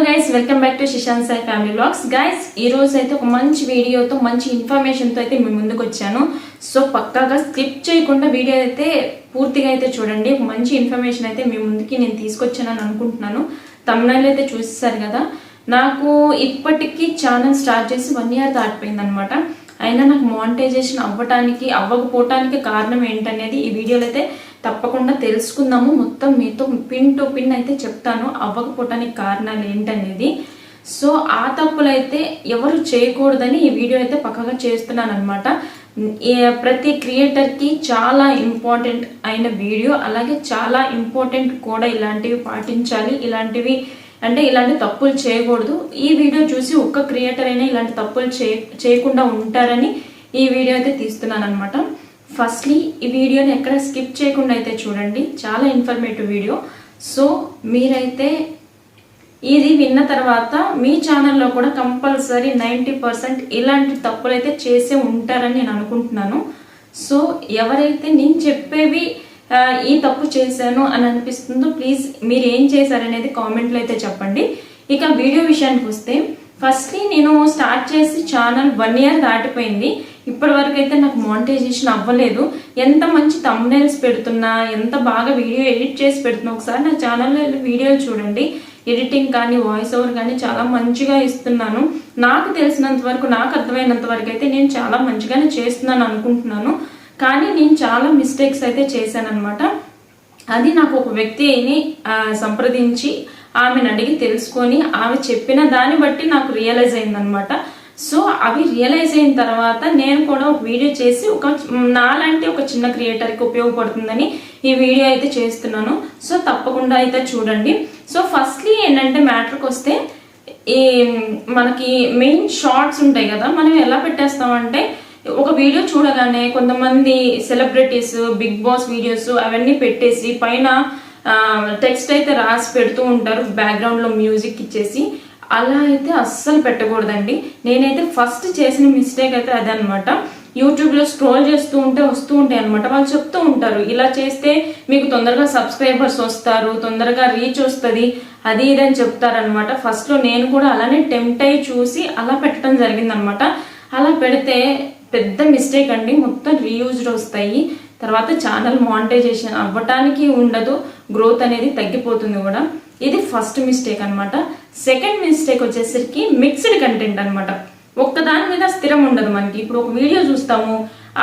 Guys, welcome back to Shishant Sai family vlogs. Guys, ఈ రోజు అయితే ఒక మంచి వీడియోతో మంచి ఇన్ఫర్మేషన్తో అయితే మీ ముందుకు వచ్చాను. సో పక్కాగా స్కిప్ చేయకుండా వీడియో అయితే పూర్తిగా అయితే చూడండి. ఒక మంచి ఇన్ఫర్మేషన్ అయితే మీ ముందుకి నేను తీసుకొచ్చానని అనుకుంటున్నాను. తమ్నైల్ అయితే చూసేసారు కదా. నాకు ఇప్పటికీ ఛానల్ స్టార్ట్ చేసి 1 year దాటిపోయింది అనమాట. అయినా నాకు మానిటైజేషన్ అవ్వకపోవటానికి కారణం ఏంటనేది ఈ వీడియోలో అయితే తప్పకుండా తెలుసుకుందాము. మొత్తం మీతో పిన్ టు పిన్ అయితే చెప్తాను అవ్వకపోవటానికి కారణాలు ఏంటనేది. సో ఆ తప్పులు అయితే ఎవరు చేయకూడదని ఈ వీడియో అయితే పక్కగా చేస్తున్నాను అనమాట. ప్రతి క్రియేటర్కి చాలా ఇంపార్టెంట్ అయిన వీడియో, అలాగే చాలా ఇంపార్టెంట్ కూడా. ఇలాంటివి పాటించాలి, ఇలాంటి తప్పులు చేయకూడదు. ఈ వీడియో చూసి ఒక్క క్రియేటర్ అయినా ఇలాంటి తప్పులు చేయకుండా ఉంటారని ఈ వీడియో అయితే తీస్తున్నాను అనమాట. ఫస్ట్లీ ఈ వీడియోని ఎక్కడ స్కిప్ చేయకుండా అయితే చూడండి, చాలా ఇన్ఫర్మేటివ్ వీడియో. సో మీరైతే ఇది విన్న తర్వాత మీ ఛానల్లో కూడా కంపల్సరీ 90% ఇలాంటి తప్పులు అయితే చేసే ఉంటారని నేను అనుకుంటున్నాను. సో ఎవరైతే నేను చెప్పేవి ఈ తప్పు చేశాను అని అనిపిస్తుందో ప్లీజ్ మీరు ఏం చేశారనేది కామెంట్లో అయితే చెప్పండి. ఇక వీడియో విషయానికి వస్తే, ఫస్ట్లీ నేను స్టార్ట్ చేసి ఛానల్ 1 year దాటిపోయింది. ఇప్పటి వరకు అయితే నాకు మానిటైజేషన్ అవ్వలేదు. ఎంత మంచి థంబ్నైల్స్ పెడుతున్నా, ఎంత బాగా వీడియో ఎడిట్ చేసి పెడుతున్నా, ఒకసారి నా ఛానల్లో వీడియోలు చూడండి. ఎడిటింగ్ కానీ వాయిస్ ఓవర్ కానీ చాలా మంచిగా ఇస్తున్నాను. నాకు తెలిసినంత వరకు, నాకు అర్థమైనంత వరకు అయితే నేను చాలా మంచిగానే చేస్తున్నాను అనుకుంటున్నాను. కానీ నేను చాలా మిస్టేక్స్ అయితే చేశాను అనమాట. అది నాకు ఒక వ్యక్తిని సంప్రదించి ఆమెను అడిగి తెలుసుకొని ఆమె చెప్పిన దాన్ని బట్టి నాకు రియలైజ్ అయిందనమాట. సో అవి రియలైజ్ అయిన తర్వాత నేను కూడా ఒక వీడియో చేసి నాలాంటి ఒక చిన్న క్రియేటర్కి ఉపయోగపడుతుందని ఈ వీడియో అయితే చేస్తున్నాను. సో తప్పకుండా అయితే చూడండి. సో ఫస్ట్లీ ఏంటంటే మ్యాటర్కి వస్తే, ఈ మనకి మెయిన్ షార్ట్స్ ఉంటాయి కదా, మనం ఎలా పెట్టేస్తామంటే ఒక వీడియో చూడగానే కొంతమంది సెలబ్రిటీస్ బిగ్ బాస్ వీడియోస్ అవన్నీ పెట్టేసి పైన టెక్స్ట్ అయితే రాసి పెడుతూ ఉంటారు, బ్యాక్గ్రౌండ్లో మ్యూజిక్ ఇచ్చేసి. అలా అయితే అస్సలు పెట్టకూడదండి. నేనైతే ఫస్ట్ చేసిన మిస్టేక్ అయితే అదే అనమాట. యూట్యూబ్లో స్క్రోల్ చేస్తూ ఉంటే వస్తూ ఉంటాయి అనమాట. వాళ్ళు చెప్తూ ఉంటారు, ఇలా చేస్తే మీకు తొందరగా సబ్స్క్రైబర్స్ వస్తారు, తొందరగా రీచ్ వస్తుంది, అది ఇదని చెప్తారనమాట. ఫస్ట్లో నేను కూడా అలానే టెంప్ట్ అయ్యి చూసి అలా పెట్టడం జరిగిందనమాట. అలా పెడితే పెద్ద మిస్టేక్ అండి. మొత్తం రీయూజ్డ్ వస్తాయి. తర్వాత ఛానల్ మానిటైజేషన్ అవ్వటానికి ఉండదు, గ్రోత్ అనేది తగ్గిపోతుంది కూడా. ఇది ఫస్ట్ మిస్టేక్ అనమాట. సెకండ్ మిస్టేక్ వచ్చేసరికి మిక్స్డ్ కంటెంట్ అనమాట. ఒక్కదాని మీద స్థిరం ఉండదు మనకి. ఇప్పుడు ఒక వీడియో చూస్తాము,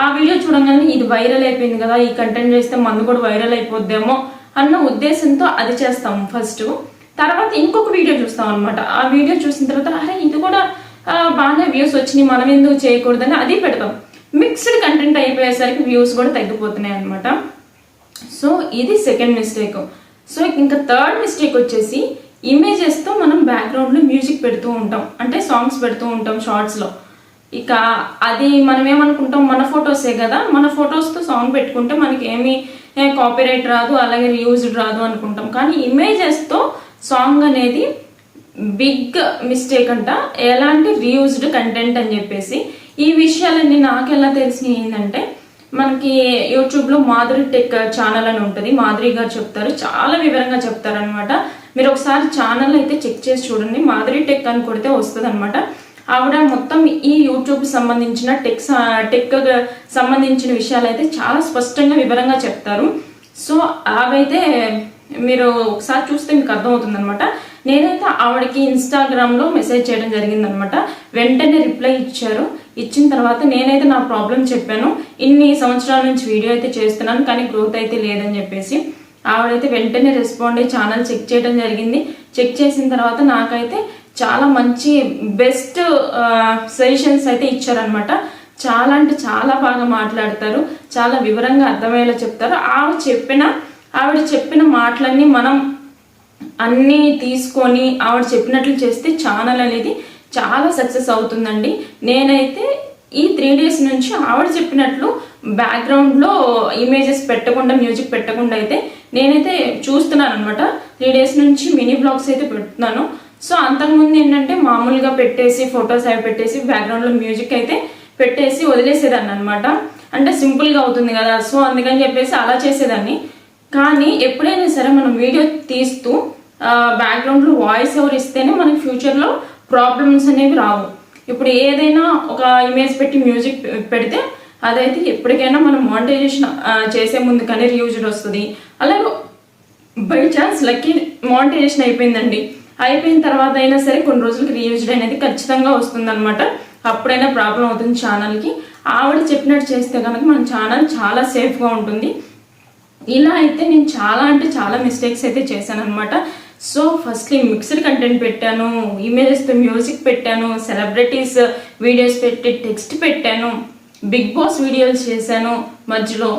ఆ వీడియో చూడగానే ఇది వైరల్ అయిపోయింది కదా, ఈ కంటెంట్ చేస్తే మనకు కూడా వైరల్ అయిపోద్దేమో అన్న ఉద్దేశంతో అది చేస్తాము ఫస్ట్. తర్వాత ఇంకొక వీడియో చూస్తాం అనమాట. ఆ వీడియో చూసిన తర్వాత అరే ఇది కూడా బాగానే వ్యూస్ వచ్చినాయి, మనం ఎందుకు చేయకూడదని అది పెడతాం. మిక్స్డ్ కంటెంట్ అయిపోయేసరికి వ్యూస్ కూడా తగ్గిపోతున్నాయి అనమాట. సో ఇది సెకండ్ మిస్టేక్. సో ఇంకా థర్డ్ మిస్టేక్ వచ్చేసి, ఇమేజెస్తో మనం బ్యాక్గ్రౌండ్లో మ్యూజిక్ పెడుతూ ఉంటాం, అంటే సాంగ్స్ పెడుతూ ఉంటాం షార్ట్స్లో. ఇక అది మనం ఏమనుకుంటాం, మన ఫొటోసే కదా, మన ఫొటోస్తో సాంగ్ పెట్టుకుంటే మనకి ఏమీ కాపీరైట్ రాదు, అలాగే రీయూజ్డ్ రాదు అనుకుంటాం. కానీ ఇమేజెస్తో సాంగ్ అనేది బిగ్ మిస్టేక్ అంట. ఎలాంటి రీయూజ్డ్ కంటెంట్ అని చెప్పేసి ఈ విషయాలన్నీ నాకు ఎలా తెలిసినాయి ఏంటంటే, మనకి యూట్యూబ్లో మాధురి టెక్ ఛానల్ అని ఉంటుంది. మాధురి గారు చెప్తారు, చాలా వివరంగా చెప్తారనమాట. మీరు ఒకసారి ఛానల్ అయితే చెక్ చేసి చూడండి. మాధురి టెక్ అని కొడితే వస్తుంది అనమాట. ఆవిడ మొత్తం ఈ యూట్యూబ్ సంబంధించిన టెక్ సంబంధించిన విషయాలు అయితే చాలా స్పష్టంగా వివరంగా చెప్తారు. సో అవైతే మీరు ఒకసారి చూస్తే మీకు అర్థమవుతుంది అనమాట. నేనైతే ఆవిడకి ఇన్స్టాగ్రామ్లో మెసేజ్ చేయడం జరిగిందనమాట. వెంటనే రిప్లై ఇచ్చారు. ఇచ్చిన తర్వాత నేనైతే నా ప్రాబ్లం చెప్పాను, ఇన్ని సంవత్సరాల నుంచి వీడియో అయితే చేస్తున్నాను కానీ గ్రోత్ అయితే లేదని చెప్పేసి. ఆవిడైతే వెంటనే రెస్పాండ్ అయ్యి ఛానల్ చెక్ చేయడం జరిగింది. చెక్ చేసిన తర్వాత నాకైతే చాలా మంచి బెస్ట్ సజెషన్స్ అయితే ఇచ్చారనమాట. చాలా అంటే చాలా బాగా మాట్లాడతారు, చాలా వివరంగా అర్థమయ్యేలా చెప్తారు. ఆవిడ చెప్పిన మాటలన్నీ మనం అన్నీ తీసుకొని ఆవిడ చెప్పినట్లు చేస్తే ఛానల్ అనేది చాలా సక్సెస్ అవుతుందండి. నేనైతే ఈ 3 days నుంచి ఆవిడ చెప్పినట్లు బ్యాక్గ్రౌండ్లో ఇమేజెస్ పెట్టకుండా, మ్యూజిక్ పెట్టకుండా అయితే నేనైతే చూస్తున్నాను అనమాట. 3 days నుంచి మినీ బ్లాగ్స్ అయితే పెడుతున్నాను. సో అంతకుముందు ఏంటంటే మామూలుగా పెట్టేసి ఫొటోస్ అవి పెట్టేసి బ్యాక్గ్రౌండ్లో మ్యూజిక్ అయితే పెట్టేసి వదిలేసేదాన్ని అనమాట. అంటే సింపుల్గా అవుతుంది కదా, సో అందుకని చెప్పేసి అలా చేసేదాన్ని. కానీ ఎప్పుడైనా సరే మనం వీడియో తీస్తూ బ్యాక్గ్రౌండ్లో వాయిస్ ఓవర్ ఇస్తేనే మనకి ఫ్యూచర్లో ప్రాబ్లమ్స్ అనేవి రావు. ఇప్పుడు ఏదైనా ఒక ఇమేజ్ పెట్టి మ్యూజిక్ పెడితే అదైతే ఎప్పటికైనా మనం మానిటైజేషన్ చేసే ముందు కానీ రీయూజ్డ్ వస్తుంది. అలాగే బై ఛాన్స్ లక్కీ మానిటైజేషన్ అయిపోయిందండి, అయిపోయిన తర్వాత అయినా సరే కొన్ని రోజులకి రీయూజ్డ్ అనేది ఖచ్చితంగా వస్తుంది అనమాట. అప్పుడైనా ప్రాబ్లం అవుతుంది ఛానల్కి. ఆవిడ చెప్పినట్టు చేస్తే కనుక మన ఛానల్ చాలా సేఫ్గా ఉంటుంది. ఇలా అయితే నేను చాలా అంటే చాలా మిస్టేక్స్ అయితే చేశాను అనమాట. సో ఫస్ట్లీ మిక్స్డ్ కంటెంట్ పెట్టాను, ఇమేజెస్తో మ్యూజిక్ పెట్టాను, సెలబ్రిటీస్ వీడియోస్ పెట్టి టెక్స్ట్ పెట్టాను, బిగ్ బాస్ వీడియోస్ చేశాను మధ్యలో.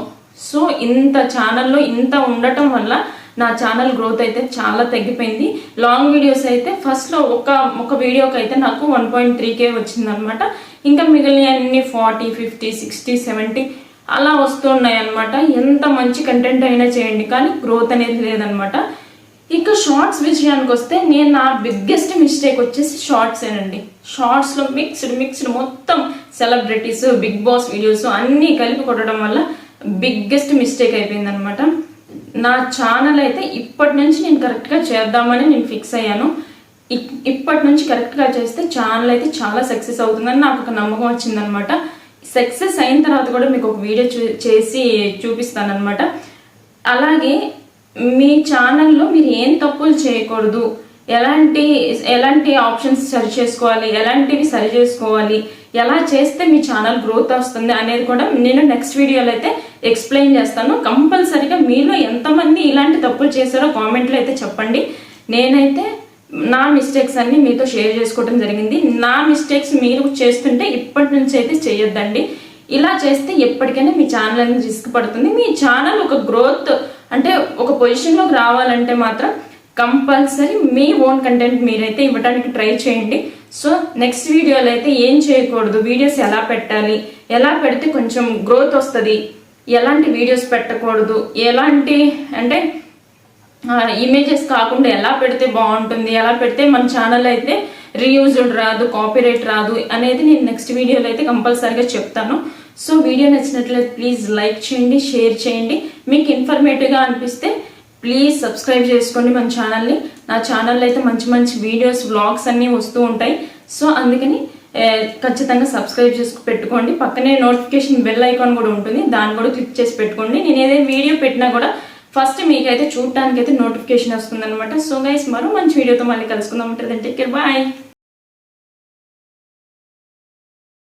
సో ఇంత ఛానల్లో ఇంత ఉండటం వల్ల నా ఛానల్ గ్రోత్ అయితే చాలా తగ్గిపోయింది. లాంగ్ వీడియోస్ అయితే ఫస్ట్లో ఒక వీడియోకి అయితే నాకు 1.3K వచ్చిందనమాట. ఇంకా మిగిలిన అన్ని 40, 50, 60, 70 అలా వస్తున్నాయి అనమాట. ఎంత మంచి కంటెంట్ అయినా చేయండి కానీ గ్రోత్ అనేది లేదనమాట. ఇక షార్ట్స్ విషయానికి వస్తే నేను నా బిగ్గెస్ట్ మిస్టేక్ వచ్చేసి షార్ట్సేనండి. షార్ట్స్లో మిక్స్డ్ మొత్తం సెలబ్రిటీస్, బిగ్ బాస్ వీడియోస్ అన్నీ కలిపి కొట్టడం వల్ల బిగ్గెస్ట్ మిస్టేక్ అయిపోయింది అనమాట. నా ఛానల్ అయితే ఇప్పటి నుంచి నేను కరెక్ట్గా చేద్దామని నేను ఫిక్స్ అయ్యాను. ఇప్పటి నుంచి కరెక్ట్గా చేస్తే ఛానల్ అయితే చాలా సక్సెస్ అవుతుందని నాకు ఒక నమ్మకం వచ్చిందనమాట. సక్సెస్ అయిన తర్వాత కూడా మీకు ఒక వీడియో చేసి చూపిస్తానమాట. అలాగే మీ ఛానల్లో మీరు ఏం తప్పులు చేయకూడదు, ఎలాంటి ఆప్షన్స్ సరి చేసుకోవాలి, ఎలాంటివి సరి చేసుకోవాలి, ఎలా చేస్తే మీ ఛానల్ గ్రోత్ వస్తుంది అనేది కూడా నేను నెక్స్ట్ వీడియోలో అయితే ఎక్స్ప్లెయిన్ చేస్తాను. కంపల్సరీగా మీలో ఎంతమంది ఇలాంటి తప్పులు చేశారో కామెంట్లో అయితే చెప్పండి. నేనైతే నా మిస్టేక్స్ అన్ని మీతో షేర్ చేసుకోవడం జరిగింది. నా మిస్టేక్స్ మీరు చేస్తుంటే ఇప్పటి నుంచి అయితే చేయొద్దండి. ఇలా చేస్తే ఎప్పటికైనా మీ ఛానల్ అనేది రిస్క్ పడుతుంది. మీ ఛానల్ ఒక గ్రోత్ అంటే ఒక పొజిషన్లోకి రావాలంటే మాత్రం కంపల్సరీ మీ ఓన్ కంటెంట్ మీరైతే ఇవ్వడానికి ట్రై చేయండి. సో నెక్స్ట్ వీడియోలో అయితే ఏం చేయకూడదు, వీడియోస్ ఎలా పెట్టాలి, ఎలా పెడితే కొంచెం గ్రోత్ వస్తుంది, ఎలాంటి వీడియోస్ పెట్టకూడదు, ఎలాంటి అంటే ఇమేజెస్ కాకుండా ఎలా పెడితే బాగుంటుంది, ఎలా పెడితే మన ఛానల్ అయితే రీయూజ్డ్ రాదు, కాపీరైట్ రాదు అనేది నేను నెక్స్ట్ వీడియోలో అయితే కంపల్సరీగా చెప్తాను. సో వీడియో నచ్చినట్లయితే ప్లీజ్ లైక్ చేయండి, షేర్ చేయండి. మీకు ఇన్ఫర్మేటివ్గా అనిపిస్తే ప్లీజ్ సబ్స్క్రైబ్ చేసుకోండి మన ఛానల్ని. నా ఛానల్లో అయితే మంచి మంచి వీడియోస్, వ్లాగ్స్ అన్నీ వస్తూ ఉంటాయి. సో అందుకని ఖచ్చితంగా సబ్స్క్రైబ్ చేసి పెట్టుకోండి. పక్కనే నోటిఫికేషన్ బెల్ ఐకాన్ కూడా ఉంటుంది, దాన్ని కూడా క్లిక్ చేసి పెట్టుకోండి. నేను ఏదైనా వీడియో పెట్టినా కూడా ఫస్ట్ మీకైతే చూడటానికి అయితే నోటిఫికేషన్ వస్తుంది అనమాట. సో గైస్ మరో మంచి వీడియోతో మళ్ళీ కలుసుకుందాం. ఉంటుంది టేక్ కేర్, బాయ్.